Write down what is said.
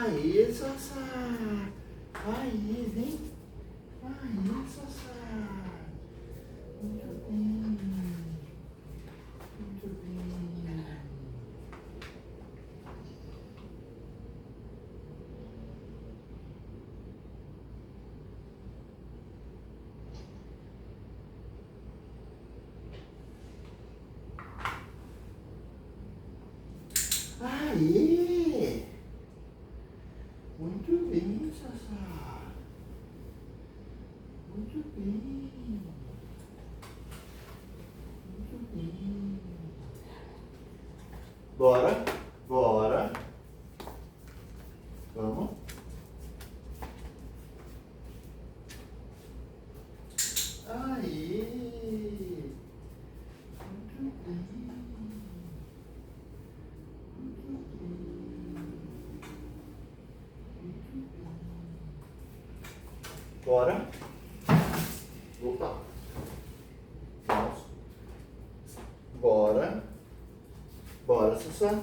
Aê, Sassá. Aê, vem. Aê, Sassá. Muito bem. Muito bem. Aê! Muito bem, Sassá. Muito bem. Muito bem. Bora, bora. Vamos. Aê! Muito bem. Bora. Voltar. Vamos. Bora. Bora, Sassá.